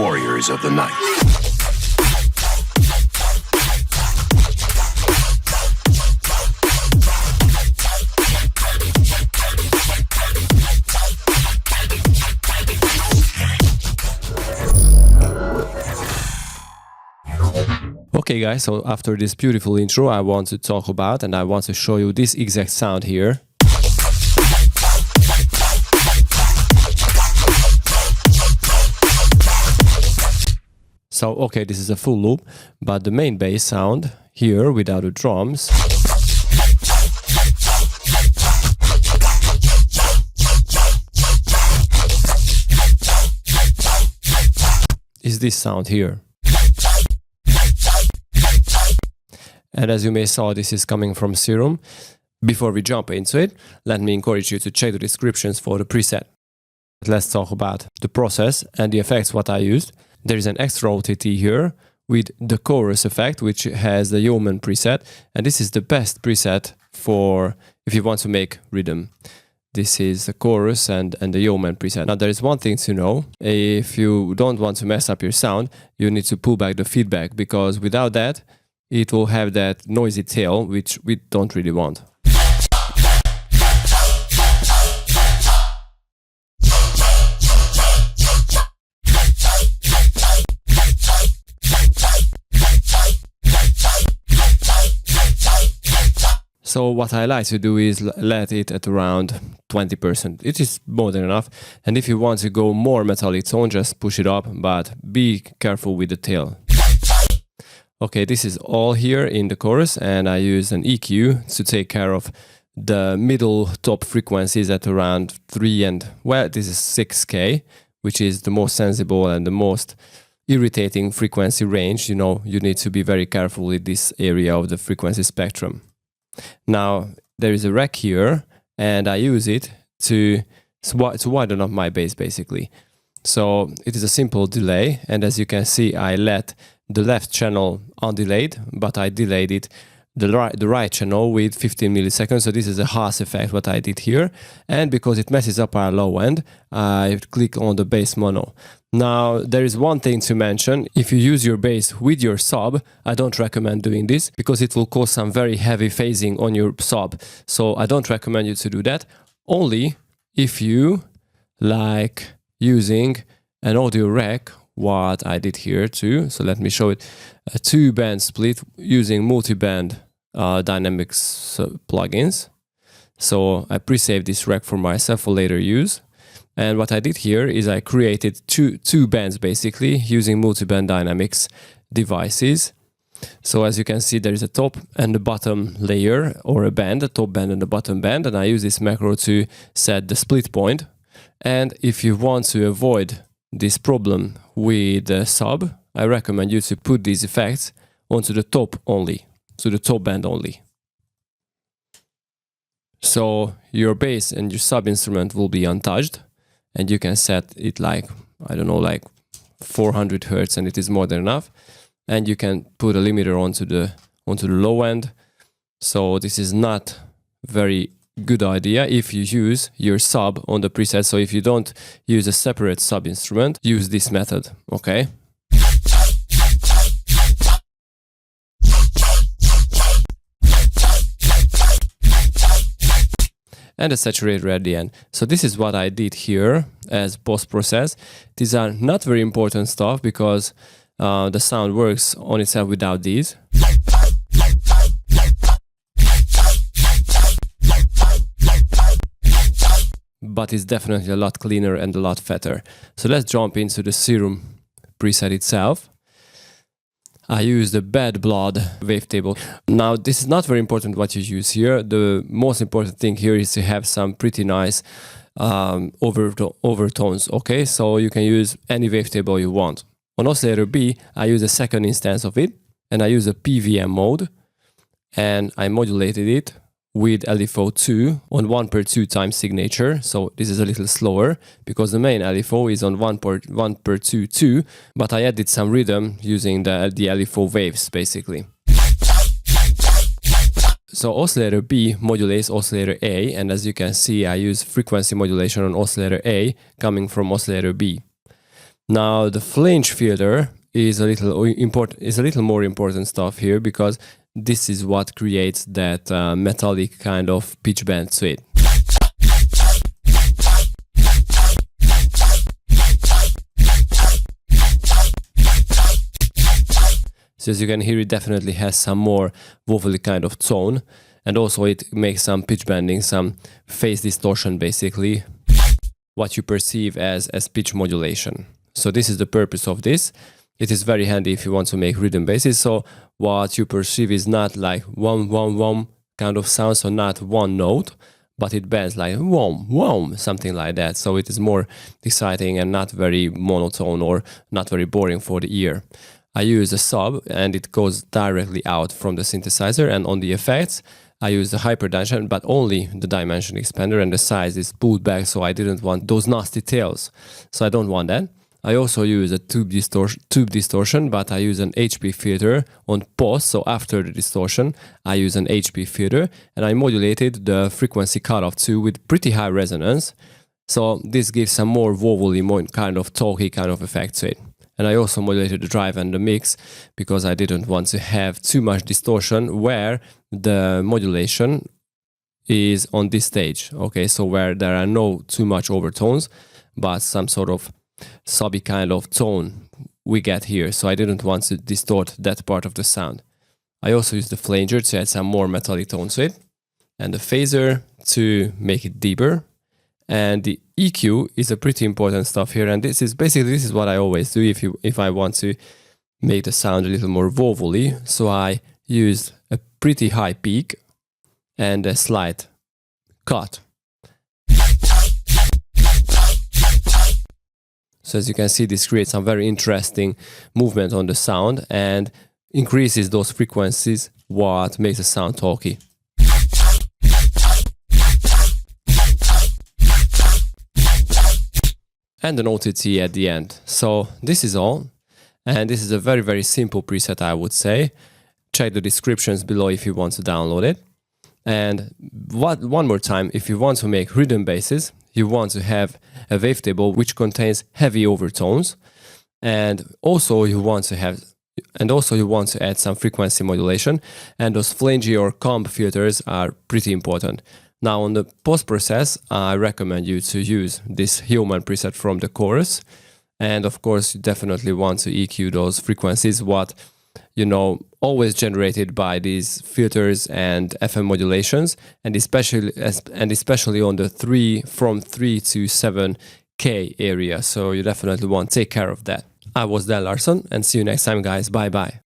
warriors of the night. Okay guys, so after this beautiful intro I want to talk about and I want to show you this exact sound here. So okay, this is a full loop, but the main bass sound here without the drums is this sound here. And as you may saw, this is coming from Serum. Before we jump into it, let me encourage you to check the descriptions for the preset. Let's talk about the process and the effects what I used. There is an extra OTT here with the chorus effect, which has the Yeoman preset. And this is the best preset for if you want to make rhythm. This is the chorus and the Yeoman preset. Now there is one thing to know. If you don't want to mess up your sound, you need to pull back the feedback, because without that, it will have that noisy tail, which we don't really want. So what I like to do is let it at around 20%. It is more than enough. And if you want to go more metallic tone, just push it up, but be careful with the tail. Okay, this is all here in the chorus, and I use an EQ to take care of the middle top frequencies at around 3 and, well, this is 6K, which is the most sensible and the most irritating frequency range. You know, you need to be very careful with this area of the frequency spectrum. Now, there is a rack here, and I use it to widen up my bass, basically. So it is a simple delay, and as you can see, I let the left channel undelayed, but I delayed it the right channel with 15 milliseconds. So this is a Haas effect what I did here, and because it messes up our low end, I click on the bass mono. Now there is one thing to mention. If you use your bass with your sub, I don't recommend doing this because it will cause some very heavy phasing on your sub. So I don't recommend you to do that. Only if you like using an audio rack, what I did here too. So let me show it. A 2-band split using multiband dynamics plugins. So I pre-saved this rack for myself for later use. And what I did here is I created two bands basically using multiband dynamics devices. So as you can see, there is a top and the bottom layer, or a band, a top band and a bottom band. And I use this macro to set the split point. And if you want to avoid this problem with the sub, I recommend you to put these effects onto the top only, to the top band only. So your bass and your sub instrument will be untouched, and you can set it like, I don't know, like 400 Hertz, and it is more than enough. And you can put a limiter onto the low end. So this is not very good idea if you use your sub on the preset. So if you don't use a separate sub instrument, use this method, okay? And the saturator at the end. So this is what I did here as post-process. These are not very important stuff because the sound works on itself without these. But it's definitely a lot cleaner and a lot fatter. So let's jump into the Serum preset itself. I use the Bad Blood wavetable. Now this is not very important what you use here. The most important thing here is to have some pretty nice overtones, okay? So you can use any wavetable you want. On oscillator B, I use a second instance of it, and I use a PVM mode, and I modulated it with LFO2 on 1/2 time signature. So this is a little slower because the main LFO is on 1/2 but I added some rhythm using the LFO waves basically. So oscillator B modulates oscillator A, and as you can see, I use frequency modulation on oscillator A coming from oscillator B. Now the flange filter is a little more important stuff here, because this is what creates that metallic kind of pitch bend suite. So as you can hear, it definitely has some more wobbly kind of tone, and also it makes some pitch bending, some phase distortion, basically what you perceive as pitch modulation. So this is the purpose of this. It is very handy if you want to make rhythm basses. So what you perceive is not like whom kind of sound, so not one note, but it bends like whom, something like that. So it is more exciting and not very monotone or not very boring for the ear. I use a sub and it goes directly out from the synthesizer, and on the effects I use the hyperdimension, but only the dimension expander, and the size is pulled back, so I didn't want those nasty tails. So I don't want that. I also use a tube distortion, but I use an HP filter on post, so after the distortion I use an HP filter, and I modulated the frequency cutoff-with with pretty high resonance. So this gives some more wobbly, more kind of talky kind of effect to it. And I also modulated the drive and the mix, because I didn't want to have too much distortion where the modulation is on this stage. Okay, so where there are no too much overtones, but some sort of subby kind of tone we get here. So I didn't want to distort that part of the sound. I also used the flanger to add some more metallic tone to it, and the phaser to make it deeper. And the EQ is a pretty important stuff here, and this is what I always do if I want to make the sound a little more wobbly. So I used a pretty high peak and a slight cut. So as you can see, this creates some very interesting movement on the sound and increases those frequencies, what makes the sound talky. And an OTT at the end. So this is all, and this is a very, very simple preset, I would say. Check the descriptions below if you want to download it. And one more time, if you want to make rhythm basses, you want to have a wavetable which contains heavy overtones, and also you want to add some frequency modulation, and those flangy or comb filters are pretty important. Now on the post process, I recommend you to use this human preset from the chorus, and of course you definitely want to EQ those frequencies, what always generated by these filters and FM modulations, and especially on the from 3 to 7K area. So you definitely want to take care of that. I was Dan Larsson, and see you next time, guys. Bye bye.